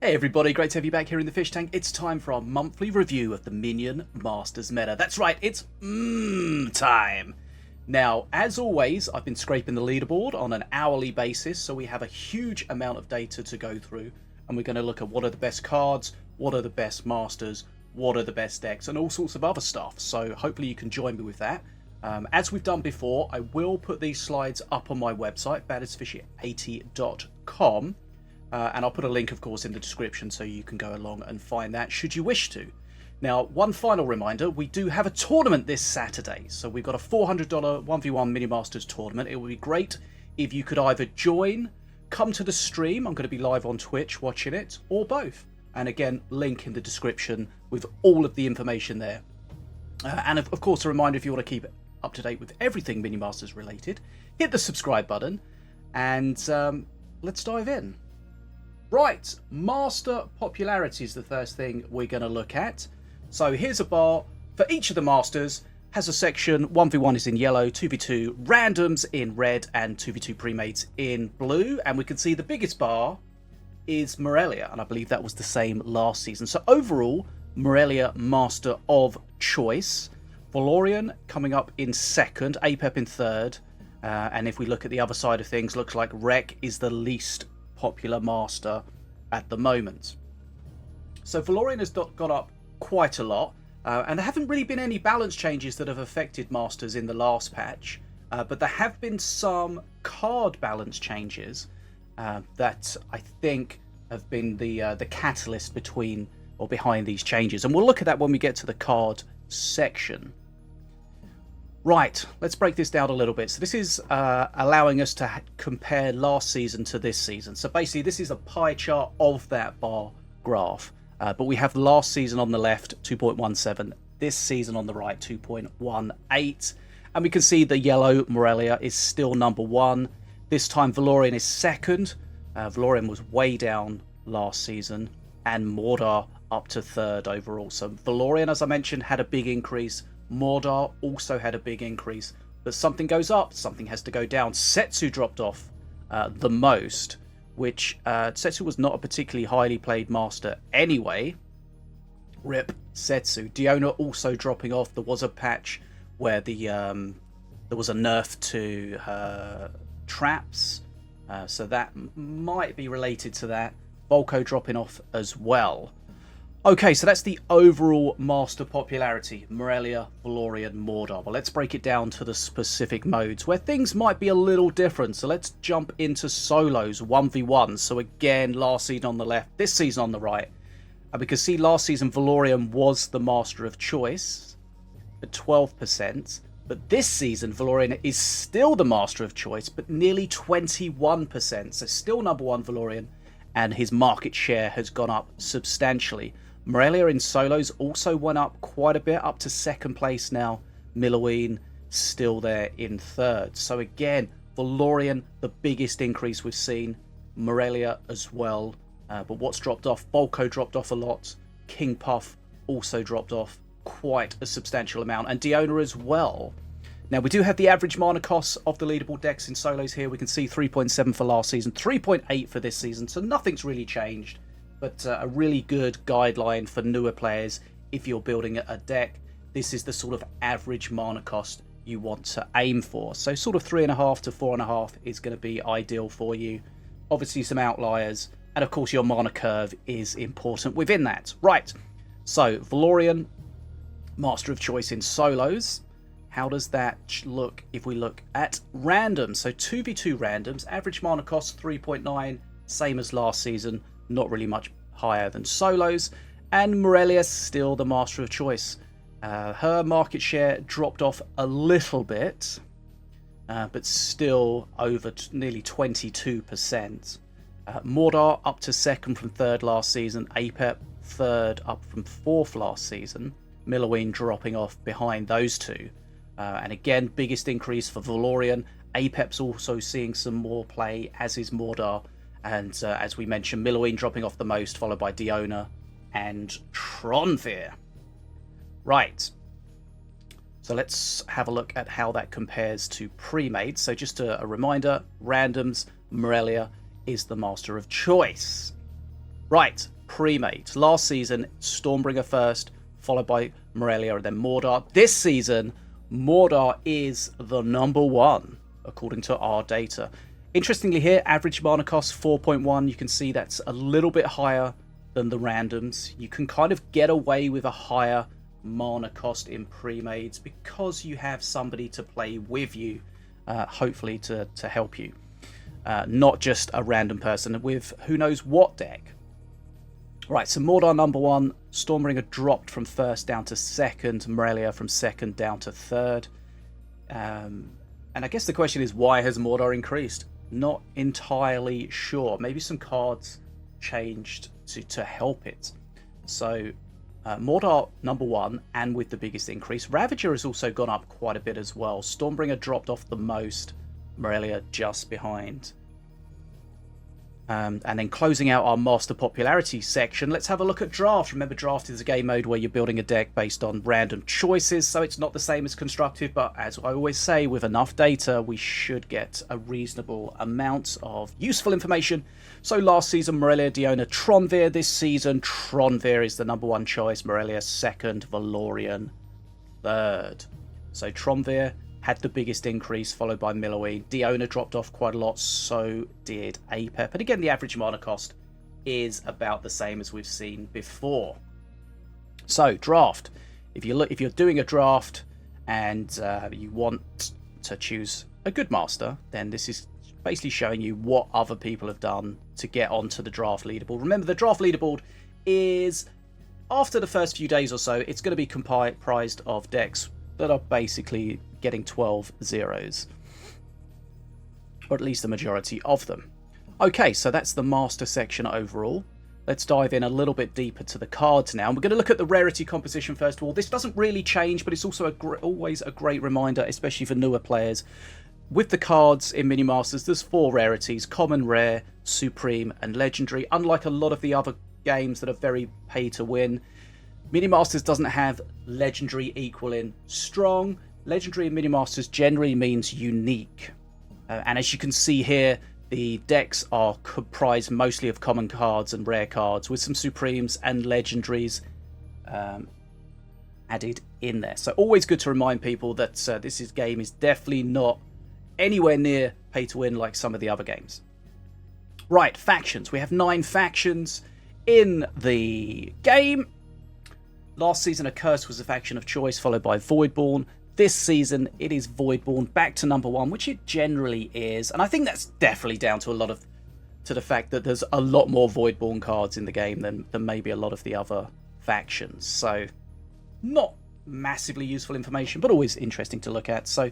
Hey everybody, great to have you back here in the fish tank. It's time for our monthly review of the Minion Masters Meta. That's right, it's time. Now, as always, I've been scraping the leaderboard on an hourly basis, so we have a huge amount of data to go through, and we're going to look at what are the best cards, what are the best masters, what are the best decks, and all sorts of other stuff. So hopefully you can join me with that. As we've done before, I will put these slides up on my website, baddestfishy80.com. And I'll put a link, of course, in the description so you can go along and find that should you wish to. Now, one final reminder, we do have a tournament this Saturday. So we've got a $400 1v1 Minion Masters tournament. It would be great if you could either join, come to the stream, I'm going to be live on Twitch watching it, or both. And again, link in the description with all of the information there. And of course, a reminder, if you want to keep up to date with everything Minion Masters related, hit the subscribe button and let's dive in. Right, master popularity is the first thing we're going to look at. So here's a bar for each of the masters. Has a section, 1v1 is in yellow, 2v2 randoms in red, and 2v2 premates in blue. And we can see the biggest bar is Morelia, and I believe that was the same last season. So overall, Morelia master of choice. Valorian coming up in second, Apep in third. And if we look at the other side of things, looks like Rek is the least popular master at the moment. So Valorian has gone up quite a lot, and there haven't really been any balance changes that have affected masters in the last patch, but there have been some card balance changes that I think have been the catalyst between or behind these changes, and we'll look at that when we get to the card section. Right, let's break this down a little bit. So this is allowing us to compare last season to this season. So basically this is a pie chart of that bar graph. But we have last season on the left, 2.17. This season on the right, 2.18. And we can see the yellow Morelia is still number one. This time Valorian is second. Valorian was way down last season. And Mordar up to third overall. So Valorian, as I mentioned, had a big increase. Mordar also had a big increase, but something goes up, something has to go down. Setsu dropped off the most, which Setsu was not a particularly highly played master anyway. Rip Setsu. Diona also dropping off. There was a patch where there was a nerf to her traps, so that might be related to that. Volko dropping off as well. Okay, so that's the overall master popularity, Morelia, Valorian, Mordar. Well, let's break it down to the specific modes where things might be a little different. So let's jump into solos, 1v1. So again, last season on the left, this season on the right. And we can see last season Valorian was the master of choice at 12%. But this season, Valorian is still the master of choice, but nearly 21%. So still number one, Valorian, and his market share has gone up substantially. Morelia in solos also went up quite a bit, up to second place now. Milloween still there in third. So again, Valorian, the biggest increase we've seen. Morelia as well. But what's dropped off? Volko dropped off a lot. King Puff also dropped off quite a substantial amount. And Diona as well. Now, we do have the average mana costs of the leaderboard decks in solos here. We can see 3.7 for last season, 3.8 for this season. So nothing's really changed. But a really good guideline for newer players. If you're building a deck, this is the sort of average mana cost you want to aim for. So sort of 3.5 to 4.5 is going to be ideal for you. Obviously some outliers. And of course your mana curve is important within that. Right, so Valorian, master of choice in solos. How does that look if we look at randoms? So 2v2 randoms, average mana cost 3.9, same as last season. Not really much higher than solos. And Morelia still the master of choice. Her market share dropped off a little bit, but still over nearly 22%. Mordar up to second from third last season. Apep third up from fourth last season. Milloween dropping off behind those two. And again, biggest increase for Valorian. Apep's also seeing some more play, as is Mordar. And as we mentioned, Milloween dropping off the most, followed by Diona and Tronfear. Right. So let's have a look at how that compares to pre-made. So just a reminder, randoms, Morelia is the master of choice. Right, pre-made. Last season, Stormbringer first, followed by Morelia and then Mordor. This season, Mordor is the #1, according to our data. Interestingly here, average mana cost 4.1. You can see that's a little bit higher than the randoms. You can kind of get away with a higher mana cost in pre-mades because you have somebody to play with you, hopefully to help you. Not just a random person with who knows what deck. Right, so Mordor #1, Stormbringer dropped from first down to second, Morelia from second down to third. And I guess the question is, why has Mordor increased? Not entirely sure. Maybe some cards changed to help it. So Mordor #1, and with the biggest increase. Ravager has also gone up quite a bit as well. Stormbringer dropped off the most, Morelia just behind. And then closing out our master popularity section, let's have a look at draft. Remember, draft is a game mode where you're building a deck based on random choices, so it's not the same as constructive, but as I always say, with enough data we should get a reasonable amount of useful information. So last season Morelia, Diona, Tronvir. This season Tronvir is the #1 choice, Morelia second, Valorian third. So Tronvir had the biggest increase, followed by Milloween. Diona dropped off quite a lot, so did Apep. And again, the average mana cost is about the same as we've seen before. So draft. If you're doing a draft and you want to choose a good master, then this is basically showing you what other people have done to get onto the draft leaderboard. Remember, the draft leaderboard is, after the first few days or so, it's going to be comprised of decks that are basically getting 12 zeros, or at least the majority of them. Okay, so that's the master section overall. Let's dive in a little bit deeper to the cards now. And we're going to look at the rarity composition first of all. This doesn't really change, but it's also always a great reminder, especially for newer players. With the cards in Minion Masters, there's 4 rarities: common, rare, supreme, and legendary. Unlike a lot of the other games that are very pay to win, Minion Masters doesn't have legendary equaling strong. Legendary in Minion Masters generally means unique. And as you can see here, the decks are comprised mostly of common cards and rare cards, with some supremes and legendaries added in there. So always good to remind people that this game is definitely not anywhere near pay to win like some of the other games. Right, factions. We have 9 factions in the game. Last season, Accursed was the faction of choice, followed by Voidborn. This season, it is Voidborn back to #1, which it generally is. And I think that's definitely down to the fact that there's a lot more Voidborn cards in the game than maybe a lot of the other factions. So, not massively useful information, but always interesting to look at. So,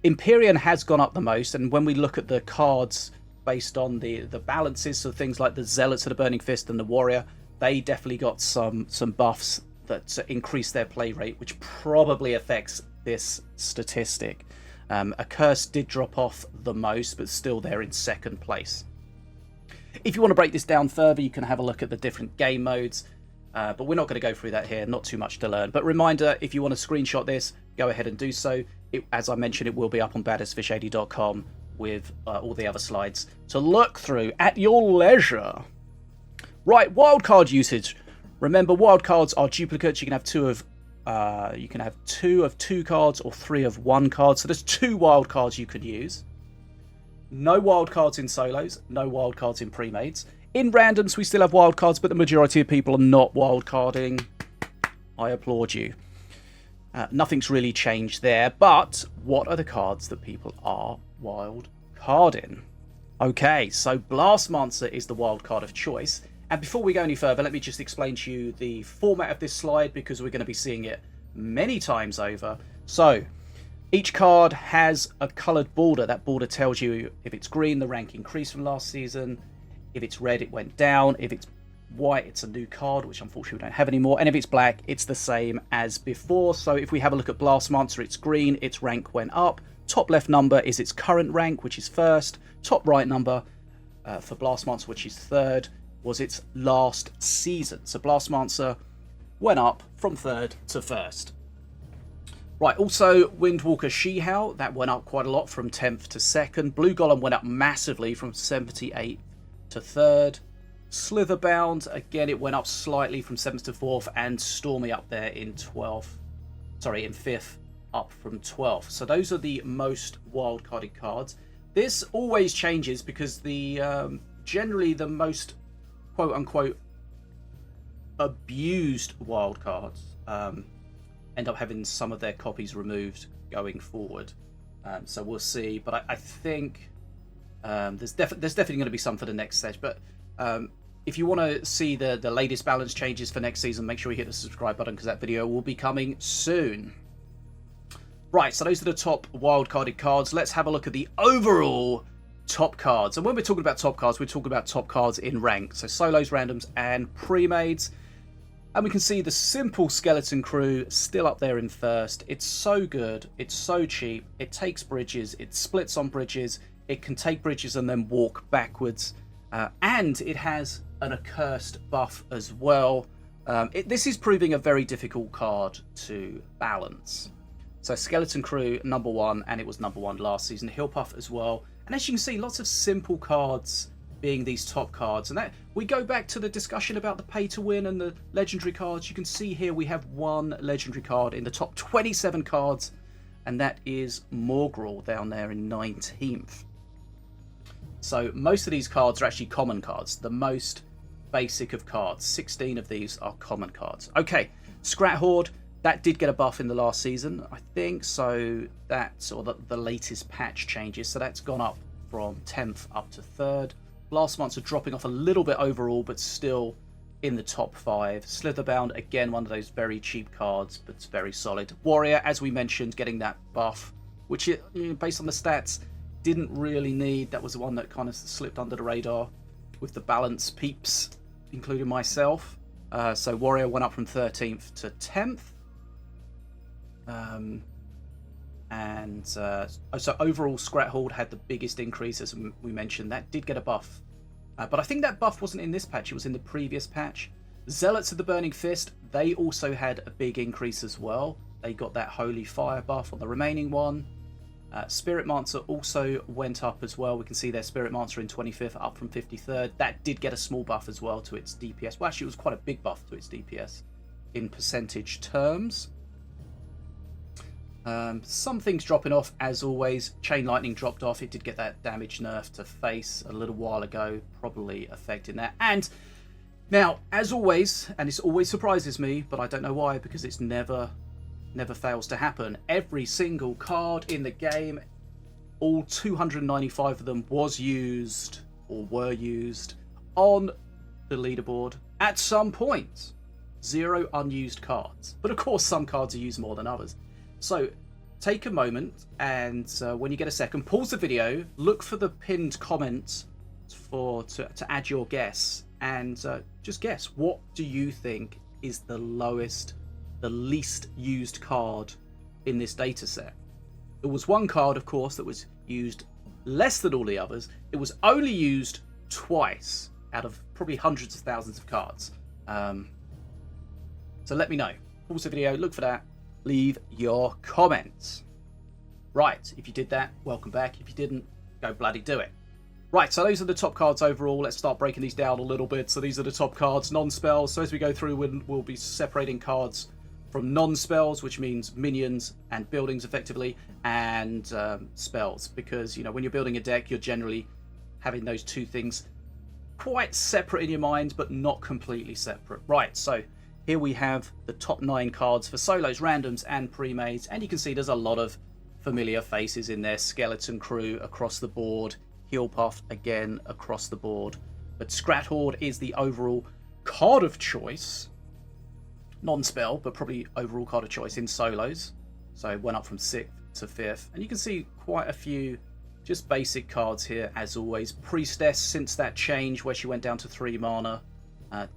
Empyrean has gone up the most. And when we look at the cards based on the balances, so things like the Zealots of the Burning Fist and the Warrior, they definitely got some buffs that increase their play rate, which probably affects this statistic. Accursed did drop off the most, but still they're in second place. If you want to break this down further, you can have a look at the different game modes, but we're not going to go through that here, not too much to learn. But reminder, if you want to screenshot this, go ahead and do so. As I mentioned, it will be up on badassfish80.com with all the other slides to look through at your leisure. Right, wildcard usage. Remember, wildcards are duplicates. You can have two of 2 cards or 3 of 1 card. So there's 2 wildcards you could use. No wildcards in solos. No wildcards in pre-mades. In randoms, we still have wildcards, but the majority of people are not wildcarding. I applaud you. Nothing's really changed there. But what are the cards that people are wildcarding? Okay, so Blastmancer is the wildcard of choice. And before we go any further, let me just explain to you the format of this slide, because we're going to be seeing it many times over. So, each card has a coloured border. That border tells you if it's green, the rank increased from last season. If it's red, it went down. If it's white, it's a new card, which unfortunately we don't have anymore. And if it's black, it's the same as before. So if we have a look at Blastmancer, it's green, its rank went up. Top left number is its current rank, which is first. Top right number for Blastmancer, which is third, was its last season. So Blastmancer went up from third to first. Right, also Windwalker She-Howl, that went up quite a lot from 10th to 2nd. Blue Golem went up massively from 78th to 3rd. Slitherbound, again, it went up slightly from 7th to 4th, and Stormy up there in 12th. Sorry, in 5th, up from 12th. So those are the most wildcarded cards. This always changes because the generally the most quote-unquote abused wildcards end up having some of their copies removed going forward. So we'll see. But I think there's definitely going to be some for the next stage. But if you want to see the latest balance changes for next season, make sure you hit the subscribe button because that video will be coming soon. Right, so those are the top wildcarded cards. Let's have a look at the overall top cards. And when we're talking about top cards, we're talking about top cards in rank. So solos, randoms, and pre-mades. And we can see the simple Skeleton Crew still up there in first. It's so good. It's so cheap. It takes bridges. It splits on bridges. It can take bridges and then walk backwards. And it has an accursed buff as well. This is proving a very difficult card to balance. So Skeleton Crew, number 1, and it was number 1 last season. Heal Puff as well. And as you can see, lots of simple cards being these top cards. And that we go back to the discussion about the pay to win and the legendary cards. You can see here we have one legendary card in the top 27 cards, and that is Morgul down there in 19th. So most of these cards are actually common cards, the most basic of cards. 16 of these are common cards. Okay, Scrat Horde, that did get a buff in the last season, I think. So that's, or the latest patch changes. So that's gone up from 10th up to 3rd. Last months are dropping off a little bit overall, but still in the top 5. Slitherbound, again, one of those very cheap cards, but it's very solid. Warrior, as we mentioned, getting that buff, which, based on the stats, didn't really need. That was the one that kind of slipped under the radar with the balance peeps, including myself. So Warrior went up from 13th to 10th. So overall Scrat Horde had the biggest increase, as we mentioned. That did get a buff. But I think that buff wasn't in this patch, it was in the previous patch. Zealots of the Burning Fist, they also had a big increase as well. They got that Holy Fire buff on the remaining one. Spirit Mancer also went up as well. We can see their Spirit Mancer in 25th, up from 53rd. That did get a small buff as well to its DPS. Well, actually, it was quite a big buff to its DPS in percentage terms. Some things dropping off, as always. Chain Lightning dropped off. It did get that damage nerf to face a little while ago, probably affecting that. And now, as always, and this always surprises me, but I don't know why, because it's never fails to happen. Every single card in the game, all 295 of them was used or were used on the leaderboard at some point. 0 unused cards. But of course, some cards are used more than others. So take a moment and when you get a second, pause the video, look for the pinned comments to add your guess, and just guess, what do you think is the least used card in this data set? There was one card, of course, that was used less than all the others. It was only used twice out of probably hundreds of thousands of cards. So let me know. Pause the video, look for that. Leave your comments. Right, if you did that, welcome back. If you didn't, go bloody do it. Right, so those are the top cards overall. Let's start breaking these down a little bit. So these are the top cards, non-spells. So as we go through, we'll be separating cards from non-spells, which means minions and buildings effectively, and spells. Because, when you're building a deck, you're generally having those two things quite separate in your mind, but not completely separate. Right, so here we have the top 9 cards for solos, randoms, and pre-mades. And you can see there's a lot of familiar faces in there. Skeleton Crew across the board. Heal Puff again across the board. But Scrat Horde is the overall card of choice. Non-spell, but probably overall card of choice in solos. So it went up from 6th to 5th. And you can see quite a few just basic cards here, as always. Priestess, since that change where she went down to 3 mana.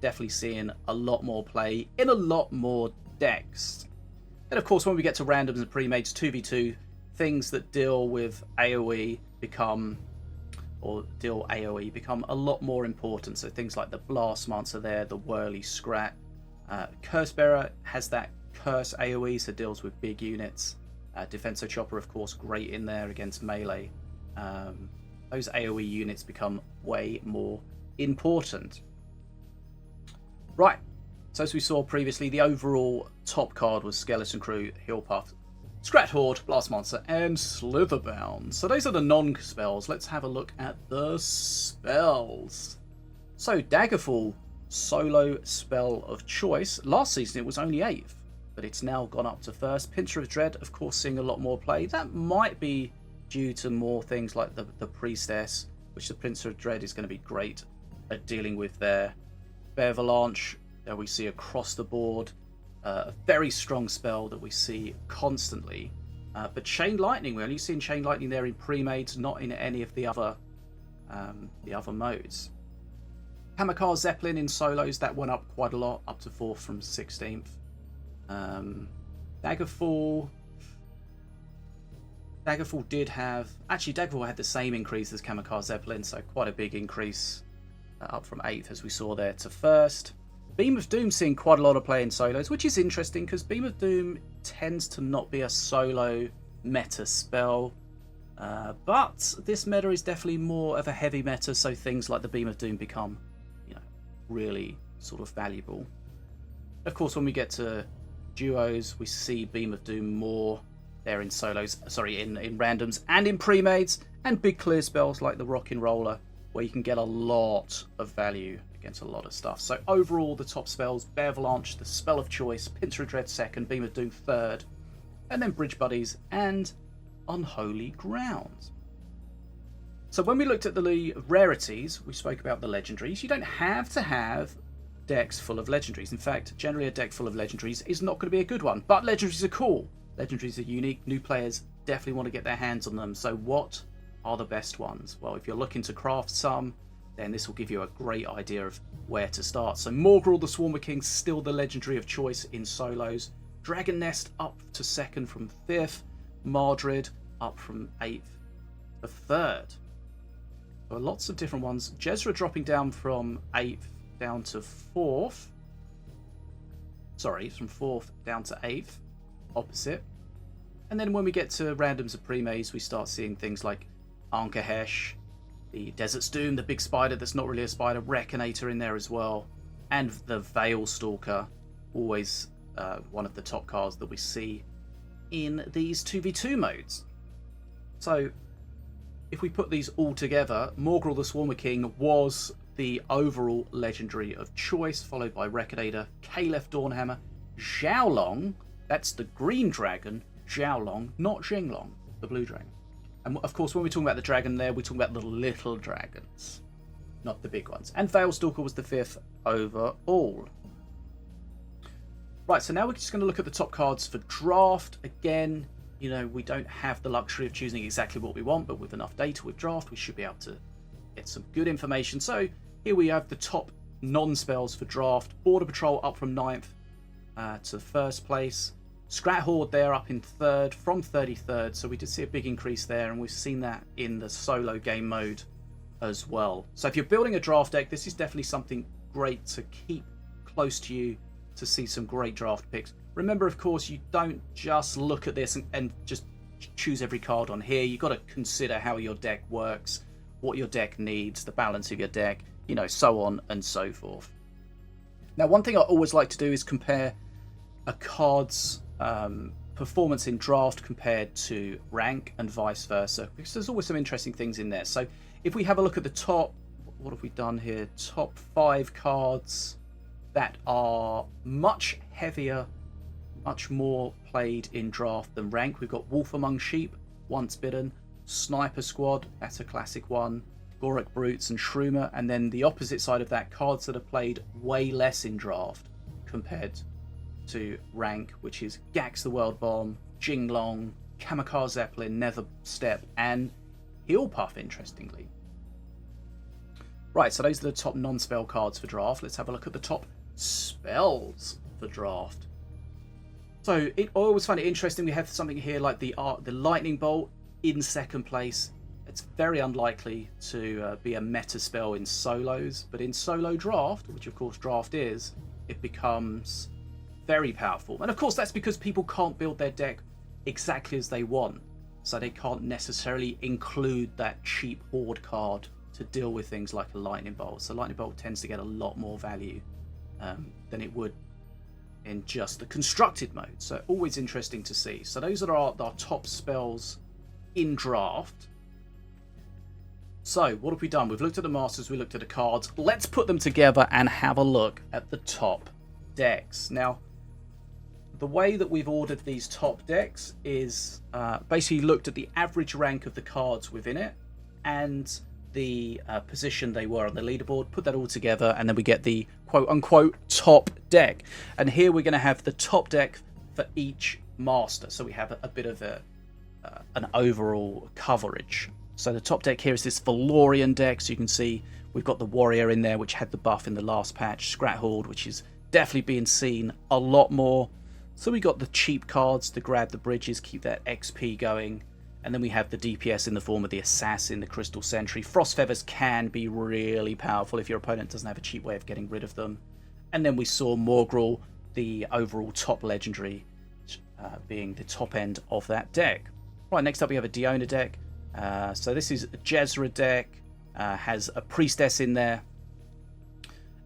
Definitely seeing a lot more play in a lot more decks. Then, of course, when we get to randoms and pre-mades, 2v2, things that deal with AoE become a lot more important. So things like the Blast Mancer there, the Whirly Scrat. Cursebearer has that Curse AoE, so deals with big units. Defenso Chopper, of course, great in there against melee. Those AoE units become way more important. Right, so as we saw previously, the overall top card was Skeleton Crew, Heal Puff, Scrat Horde, Blast Monster, and Slitherbound. So those are the non-spells. Let's have a look at the spells. So Daggerfall, solo spell of choice. Last season it was only 8th, but it's now gone up to 1st. Pincer of Dread, of course, seeing a lot more play. That might be due to more things like the Priestess, which the Pincer of Dread is going to be great at dealing with there. Avalanche, there we see across the board. A very strong spell that we see constantly. But Chain Lightning, we're only seeing Chain Lightning there in pre-mades, not in any of the other modes. Kamikaze Zeppelin in solos, that went up quite a lot, up to 4th from 16th. Daggerfall did have... Actually, Daggerfall had the same increase as Kamikaze Zeppelin, so quite a big increase. Up from 8th, as we saw there, to 1st. Beam of Doom seeing quite a lot of play in solos, which is interesting because Beam of Doom tends to not be a solo meta spell. But this meta is definitely more of a heavy meta, so things like the Beam of Doom become, really sort of valuable. Of course, when we get to duos, we see Beam of Doom more there in solos, in randoms and in pre-mades, and big clear spells like the Rockin' Roller, where you can get a lot of value against a lot of stuff. So overall, the top spells: Avalanche, the spell of choice, Pincer of Dread 2nd, Beam of Doom 3rd, and then Bridge Buddies and Unholy Ground. So when we looked at the rarities, we spoke about the legendaries. You don't have to have decks full of legendaries. In fact, generally a deck full of legendaries is not going to be a good one. But legendaries are cool. Legendaries are unique. New players definitely want to get their hands on them. So what are the best ones? Well, if you're looking to craft some, then this will give you a great idea of where to start. So Morgrel the Swarmer King, still the legendary of choice in solos. Dragon Nest up to 2nd from 5th. Mardred up from 8th to 3rd. So lots of different ones. Jezra dropping down from 8th down to 4th. Sorry, from 4th down to 8th. Opposite. And then when we get to randoms of pre-maze, we start seeing things like Ankahesh, the Desert's Doom, the big spider that's not really a spider, Reckonator in there as well, and the Veil Stalker, always one of the top cards that we see in these 2v2 modes. So if we put these all together, Morgrel the Swarmer King was the overall legendary of choice, followed by Reckonator, Caliph Dawnhammer, Xiaolong, that's the green dragon, Xiaolong, not Xinglong, the blue dragon. And of course, when we're talking about the dragon there, we're talking about the little dragons, not the big ones. And Veilstalker was the 5th overall. Right, so now we're just going to look at the top cards for draft. Again, we don't have the luxury of choosing exactly what we want, but with enough data with draft, we should be able to get some good information. So here we have the top non-spells for draft. Border Patrol up from 9th to 1st place. Scrat Horde there up in 3rd from 33rd, so we did see a big increase there, and we've seen that in the solo game mode as well. So if you're building a draft deck, this is definitely something great to keep close to you to see some great draft picks. Remember, of course, you don't just look at this and just choose every card on here. You've got to consider how your deck works, what your deck needs, the balance of your deck, so on and so forth. Now, one thing I always like to do is compare a card's performance in draft compared to rank and vice versa, because there's always some interesting things in there. So if we have a look at the top, what have we done here? Top 5 cards that are much heavier, much more played in draft than rank. We've got Wolf Among Sheep, Once Bidden, Sniper Squad, that's a classic one, Gorak Brutes and Shroomer, and then the opposite side of that, cards that are played way less in draft compared to rank, which is Gax the World Bomb, Jinglong, Kamikaze Zeppelin, Nether Step, and Heal Puff, interestingly. Right, so those are the top non-spell cards for draft. Let's have a look at the top spells for draft. So I always find it interesting. We have something here like the Lightning Bolt in 2nd place. It's very unlikely to be a meta spell in solos, but in solo draft, which of course draft is, it becomes very powerful. And of course that's because people can't build their deck exactly as they want, so they can't necessarily include that cheap horde card to deal with things like a Lightning Bolt. So Lightning Bolt tends to get a lot more value than it would in just the constructed mode. So always interesting to see. So those are our top spells in draft. So what have we done? We've looked at the masters, we looked at the cards. Let's put them together and have a look at the top decks. Now, the way that we've ordered these top decks is basically looked at the average rank of the cards within it and the position they were on the leaderboard, put that all together, and then we get the quote-unquote top deck. And here we're going to have the top deck for each master, so we have a bit of an overall coverage. So the top deck here is this Valorian deck, so you can see we've got the Warrior in there, which had the buff in the last patch, Scrat-Horde, which is definitely being seen a lot more. So we got the cheap cards to grab the bridges, keep that XP going. And then we have the DPS in the form of the Assassin, the Crystal Sentry. Frost Feathers can be really powerful if your opponent doesn't have a cheap way of getting rid of them. And then we saw Morgrul, the overall top legendary, being the top end of that deck. Right, next up we have a Diona deck. So this is a Jezra deck, has a Priestess in there.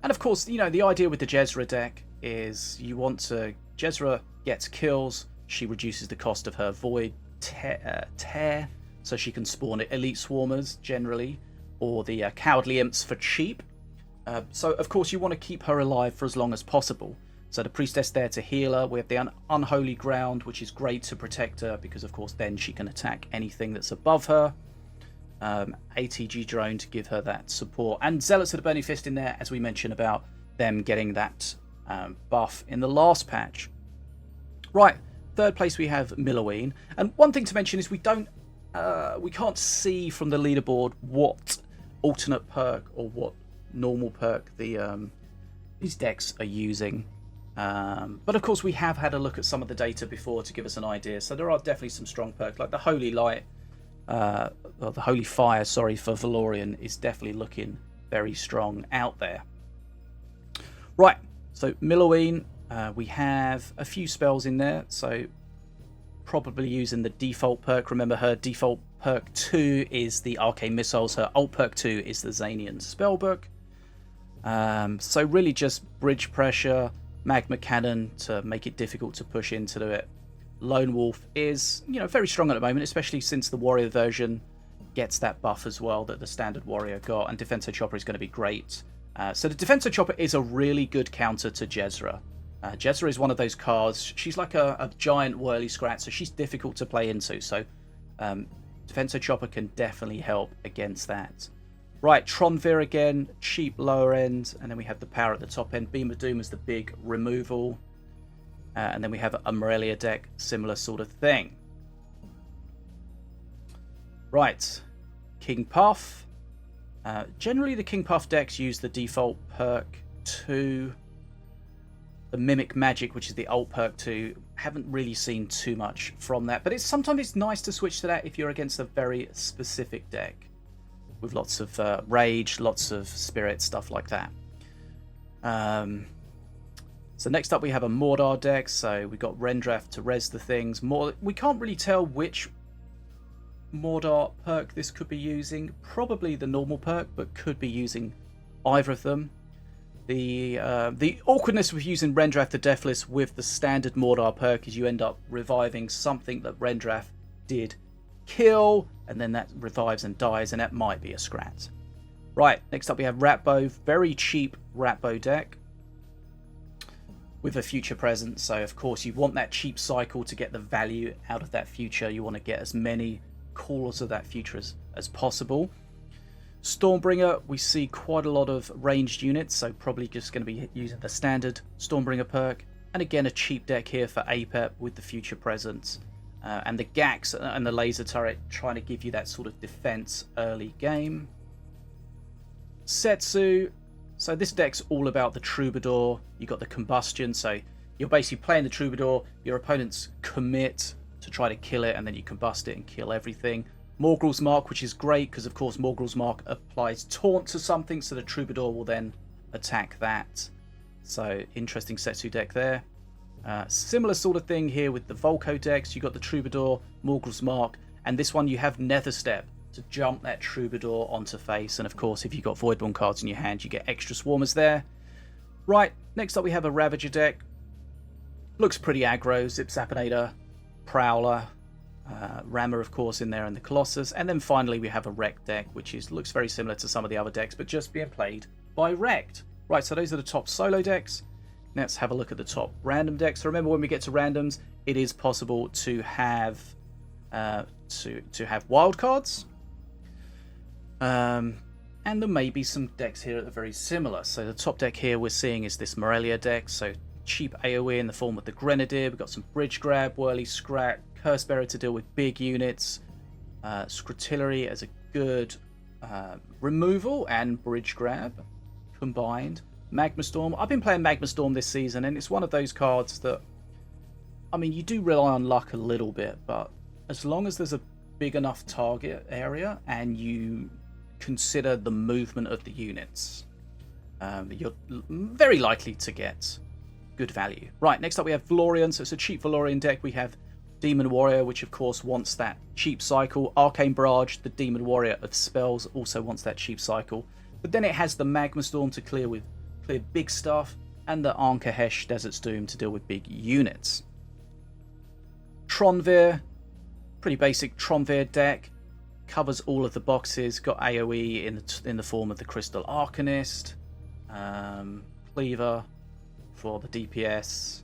And of course, you know, the idea with the Jezra deck is you want to... Jezra gets kills, she reduces the cost of her Void tear, so she can spawn Elite Swarmers generally, or the Cowardly Imps for cheap. So of course you want to keep her alive for as long as possible. So the Priestess there to heal her. We have the Unholy Ground, which is great to protect her because of course then she can attack anything that's above her. ATG Drone to give her that support, and Zealots of the Burning Fist in there, as we mentioned about them getting that buff in the last patch. Right, third place we have Milloween, and one thing to mention is we can't see from the leaderboard what alternate perk or what normal perk these decks are using. But of course we have had a look at some of the data before to give us an idea. So there are definitely some strong perks, like the Holy Light, or the Holy Fire, sorry, for Valorian is definitely looking very strong out there. Right, so Milloween, we have a few spells in there, so probably using the default perk. Remember, her default perk 2 is the Arcane Missiles, her alt perk 2 is the Xanian Spellbook. So really just bridge pressure, Magma Cannon to make it difficult to push into it. Lone Wolf is, you know, very strong at the moment, especially since the Warrior version gets that buff as well that the standard Warrior got, and Defensor Chopper is going to be great. So the Defensor Chopper is a really good counter to Jezra. Jezra is one of those cards. She's like a giant whirly scrat, so she's difficult to play into. So Defensor Chopper can definitely help against that. Right, Tronvir again, cheap lower end, and then we have the power at the top end. Beam of Doom is the big removal. And then we have a Morelia deck, similar sort of thing. Right, King Puff. Generally the King Puff decks use the default perk 2. The Mimic Magic, which is the alt perk 2, haven't really seen too much from that. But sometimes it's nice to switch to that if you're against a very specific deck. With lots of Rage, lots of Spirit, stuff like that. So next up we have a Mordar deck. So we got Rendrath to res the things. We can't really tell which Mordar perk this could be using. Probably the normal perk, but could be using either of them. The awkwardness with using Rendrath the Deathless with the standard Mordar perk is you end up reviving something that Rendrath did kill, and then that revives and dies, and that might be a scrat. Right, next up we have Ratbow. Very cheap Ratbow deck with a future present. So of course you want that cheap cycle to get the value out of that future. You want to get as many callers of that future as possible. Stormbringer, we see quite a lot of ranged units, so probably just going to be using the standard Stormbringer perk. And again, a cheap deck here for APEP with the future presence. And the Gax and the laser turret trying to give you that sort of defense early game. Setsu. So this deck's all about the Troubadour. You got the combustion, so you're basically playing the Troubadour. Your opponents commit to try to kill it, and then you combust it and kill everything. Morgrul's Mark, which is great because of course Morgrul's Mark applies taunt to something, so the Troubadour will then attack that. So interesting Setsu deck there. Similar sort of thing here with the Volko decks. You got the Troubadour, Morgrul's Mark, and this one you have Nether Step to jump that Troubadour onto face. And of course, if you've got Voidborn cards in your hand, you get extra Swarmers there. Right, next up we have a Ravager deck. Looks pretty aggro. Zip Zapinator, Prowler, Rammer of course in there, and the Colossus. And then finally we have a Wrecked deck, which looks very similar to some of the other decks, but just being played by Wrecked. Right, so those are the top solo decks. Let's have a look at the top random decks. So remember, when we get to randoms, it is possible to have wildcards. And there may be some decks here that are very similar. So the top deck here we're seeing is this Morelia deck. So cheap AoE in the form of the Grenadier. We've got some Bridge Grab, Whirly Scrat, Cursebearer to deal with big units, Scrotillery as a good removal and Bridge Grab combined. Magma Storm. I've been playing Magma Storm this season, and it's one of those cards that, I mean, you do rely on luck a little bit, but as long as there's a big enough target area and you consider the movement of the units, you're very likely to get good value. Right, next up we have Valorian. So it's a cheap Valorian deck. We have Demon Warrior, which of course wants that cheap cycle. Arcane Barrage, the Demon Warrior of spells, also wants that cheap cycle. But then it has the Magma Storm to clear big stuff, and the Ankahesh Desert's Doom to deal with big units. Tronvir, pretty basic Tronvir deck, covers all of the boxes. Got AoE in the form of the Crystal Arcanist, Cleaver for the DPS,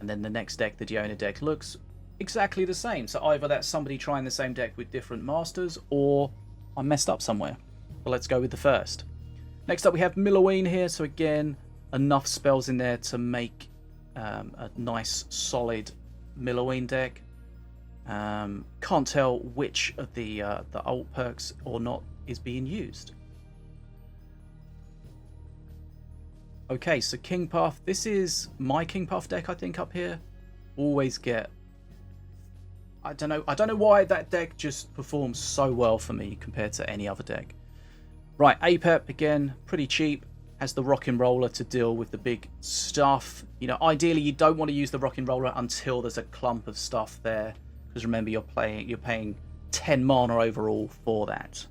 and then the next deck, the Diona deck, looks exactly the same. So either that's somebody trying the same deck with different masters, or I messed up somewhere. But let's go with the first. Next up we have Milloween here. So again, enough spells in there to make a nice solid Milloween deck. Can't tell which of the alt perks or not is being used. Okay, so King Path. This is my King Path deck, I think, up here. Always get, I don't know why that deck just performs so well for me compared to any other deck. Right, Apep, again, pretty cheap. Has the Rockin' Roller to deal with the big stuff. You know, ideally you don't want to use the Rockin' Roller until there's a clump of stuff there, because remember you're paying 10 mana overall for that.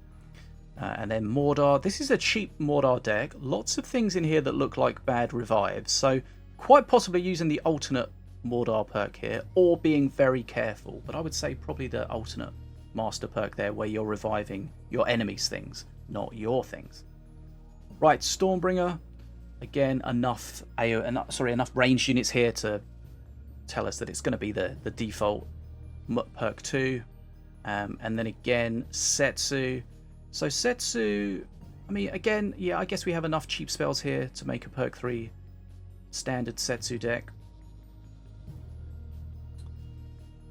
And then Mordar. This is a cheap Mordar deck. Lots of things in here that look like bad revives. So quite possibly using the alternate Mordar perk here, or being very careful. But I would say probably the alternate master perk there, where you're reviving your enemies' things, not your things. Right, Stormbringer. Again, enough ranged units here to tell us that it's going to be the default perk 2. And then again, Setsu. So Setsu, I mean, again, yeah, I guess we have enough cheap spells here to make a perk 3 standard Setsu deck.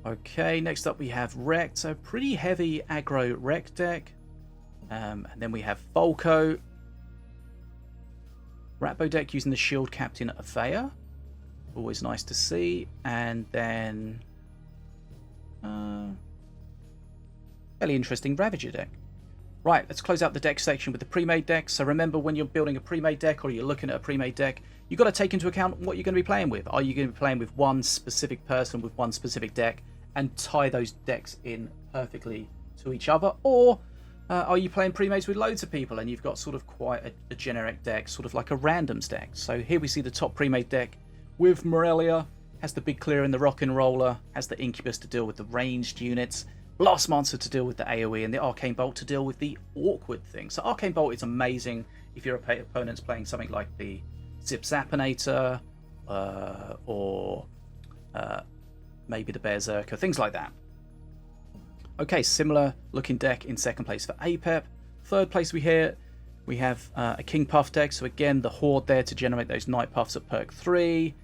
Okay, next up we have Wrecked. So pretty heavy aggro Wrecked deck. And then we have Volko. Ratbo deck using the Shield Captain Avea. Always nice to see. And then fairly interesting Ravager deck. Right, let's close out the deck section with the pre-made deck. So remember, when you're building a pre-made deck or you're looking at a pre-made deck, you've got to take into account what you're going to be playing with. Are you going to be playing with one specific person with one specific deck and tie those decks in perfectly to each other? Or are you playing pre-mades with loads of people and you've got sort of quite a generic deck, sort of like a randoms deck? So here we see the top pre-made deck with Morelia. Has the big clear in the Rockin' Roller, has the Incubus to deal with the ranged units, Blast Monster to deal with the AoE, and the Arcane Bolt to deal with the awkward thing. So Arcane Bolt is amazing if your opponent's playing something like the Zip Zapinator, or maybe the Berserker, things like that. Okay, similar looking deck in second place for Apep. Third place we have a King Puff deck. So again, the Horde there to generate those Night Puffs at perk 3.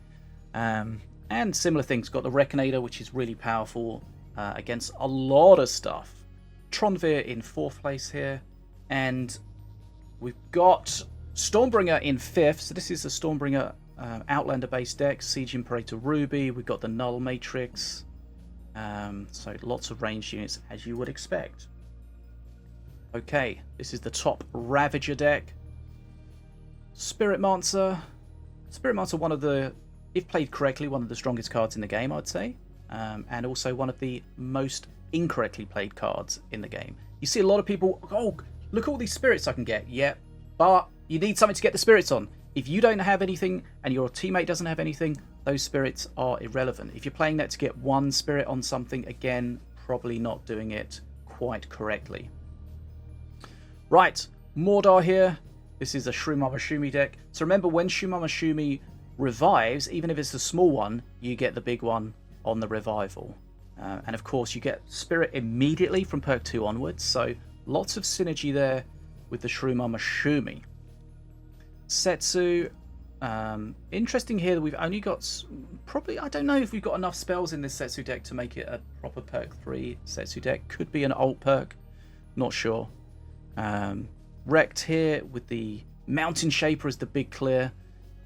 And similar things. Got the Reckonator, which is really powerful against a lot of stuff. Tronvir in fourth place here. And we've got Stormbringer in fifth. So this is a Stormbringer Outlander-based deck. Siege Imperator Ruby. We've got the Null Matrix. So lots of ranged units, as you would expect. Okay, this is the top Ravager deck. Spiritmancer. Spiritmancer, one of the, if played correctly, one of the strongest cards in the game, I'd say. And also one of the most incorrectly played cards in the game. You see a lot of people, oh, look at all these spirits I can get. Yeah, but you need something to get the spirits on. If you don't have anything and your teammate doesn't have anything, those spirits are irrelevant. If you're playing that to get one spirit on something, again, probably not doing it quite correctly. Right, Mordar here. This is a Shrumama Shumi deck. So remember, when Shrumama Shumi revives, even if it's the small one, you get the big one on the revival. And of course, you get Spirit immediately from perk 2 onwards. So lots of synergy there with the Shrumama Shumi. Setsu. Interesting here that we've only got probably, I don't know if we've got enough spells in this Setsu deck to make it a proper perk 3 Setsu deck. Could be an alt perk, not sure. Wrecked here with the Mountain Shaper as the big clear.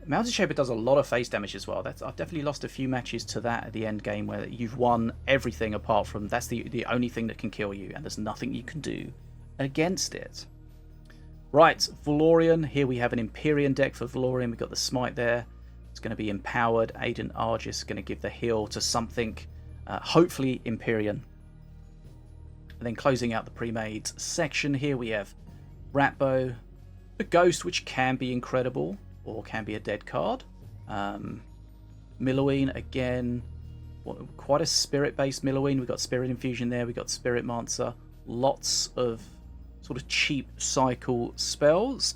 Mountain Shaper does a lot of face damage as well. I've definitely lost a few matches to that at the end game where you've won everything apart from that's the only thing that can kill you, and there's nothing you can do against it. Right, Valorian. Here we have an Empyrean deck for Valorian. We've got the Smite there. It's going to be empowered. Aiden Argis is going to give the heal to something, hopefully Empyrean. And then closing out the pre-made section, here we have Ratbow, the Ghost, which can be incredible or can be a dead card. Milloween, again, quite a spirit-based Milloween. We've got Spirit Infusion there. We've got Spirit Mancer. Lots of sort of cheap cycle spells.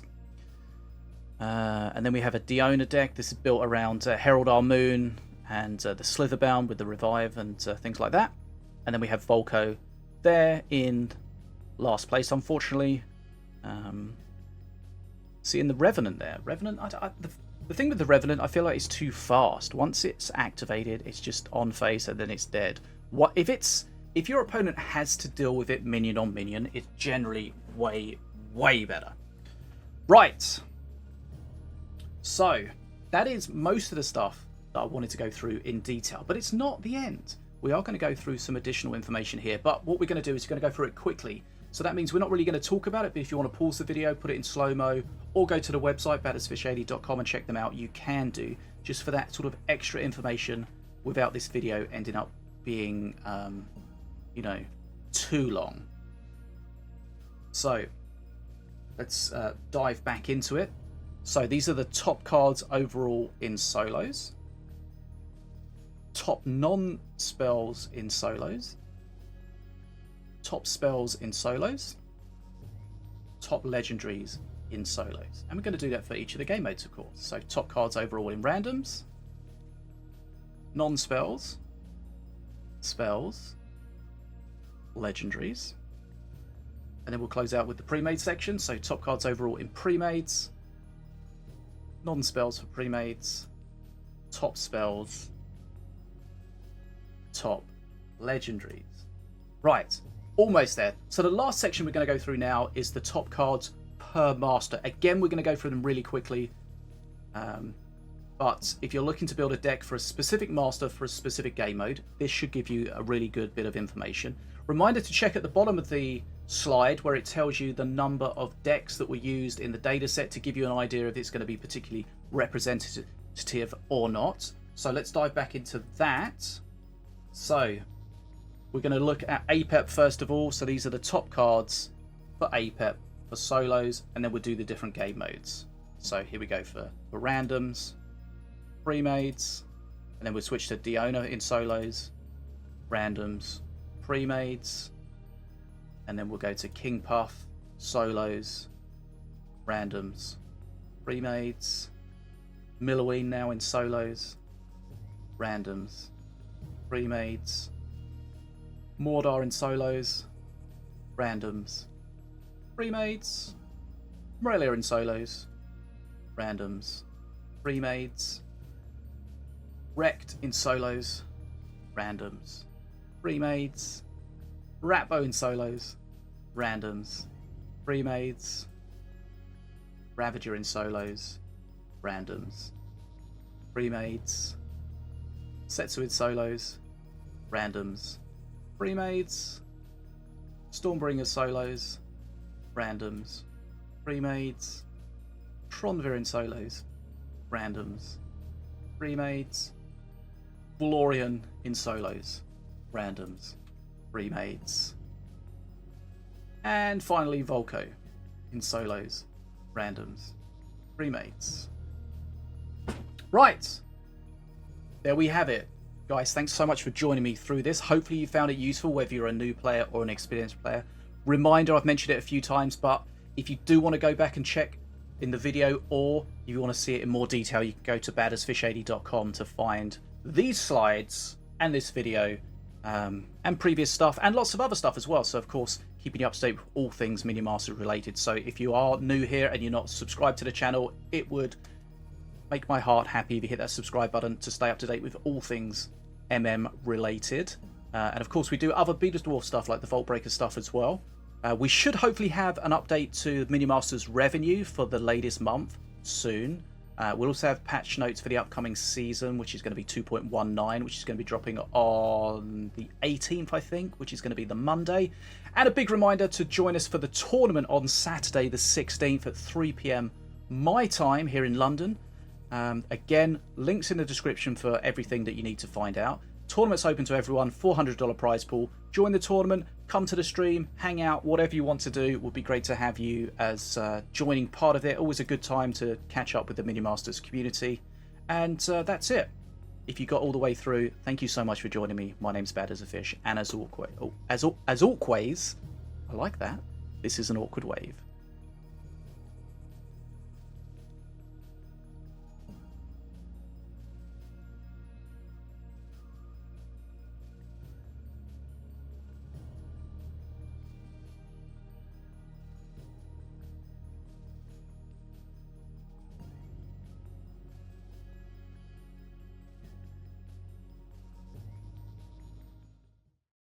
And then we have a Diona deck. This is built around Herald Our Moon and the Slitherbound with the Revive and things like that. And then we have Volko there in last place, unfortunately. Seeing the Revenant there. Revenant, the thing with the Revenant, I feel like it's too fast. Once it's activated, it's just on face and then it's dead. If your opponent has to deal with it minion on minion, it's generally way, way better. Right. So, that is most of the stuff that I wanted to go through in detail, but it's not the end. We are going to go through some additional information here, but what we're going to do is we're going to go through it quickly. So that means we're not really going to talk about it, but if you want to pause the video, put it in slow-mo, or go to the website, battersfish80.com, and check them out, you can do, just for that sort of extra information without this video ending up being, you know, too long. So, let's dive back into it. So these are the top cards overall in solos. Top non-spells in solos. Top spells in solos. Top legendaries in solos. And we're going to do that for each of the game modes, of course. So top cards overall in randoms. Non-spells. Spells. Legendaries. And then we'll close out with the pre-made section. So top cards overall in pre-mades. Non-spells for pre-mades. Top spells. Top legendaries. Right. Almost there. So the last section we're going to go through now is the top cards per master. Again, we're going to go through them really quickly. But if you're looking to build a deck for a specific master for a specific game mode, this should give you a really good bit of information. Reminder to check at the bottom of the slide where it tells you the number of decks that were used in the data set to give you an idea if it's going to be particularly representative or not. So let's dive back into that. So we're going to look at APEP first of all. So these are the top cards for APEP for solos, and then we'll do the different game modes. So here we go for randoms, pre-mades, and then we'll switch to Diona in solos, randoms, pre-mades, and then we'll go to King Puff, solos, randoms, pre-mades, Milloween now in solos, randoms, pre-mades, Mordar in solos, randoms, pre-mades, Morelia in solos, randoms, pre-mades, Wrecked in solos, randoms, pre-mades, Ratbow in solos, randoms, pre-mades, Ravager in solos, randoms, pre-mades, Setsu in solos, randoms, pre-mades, Stormbringer solos, randoms, pre-mades, Tronvir in solos, randoms, pre-mades, Valorian in solos, randoms, pre-mades, and finally Volko in solos, randoms, pre-mades. Right. There we have it. Guys, thanks so much for joining me through this. Hopefully you found it useful, whether you're a new player or an experienced player. Reminder, I've mentioned it a few times, but if you do want to go back and check in the video, or if you want to see it in more detail, you can go to badassfish80.com to find these slides and this video, and previous stuff, and lots of other stuff as well. So, of course, keeping you up to date with all things Minion Masters related. So if you are new here and you're not subscribed to the channel, it would make my heart happy if you hit that subscribe button to stay up to date with all things MM related. And of course we do other Beat the Dwarf stuff like the Vault Breaker stuff as well. We should hopefully have an update to Minion Masters revenue for the latest month soon. We'll also have patch notes for the upcoming season, which is going to be 2.19, which is going to be dropping on the 18th, I think, which is going to be the Monday. And a big reminder to join us for the tournament on Saturday the 16th at 3 PM my time here in London. Again, links in the description for everything that you need to find out. Tournament's open to everyone, $400 prize pool. Join the tournament, come to the stream, hang out, whatever you want to do. It would be great to have you as joining part of it. Always a good time to catch up with the Minion Masters community. And that's it. If you got all the way through, thank you so much for joining me. My name's Bad as a Fish, and as always, I like that. This is an awkward wave.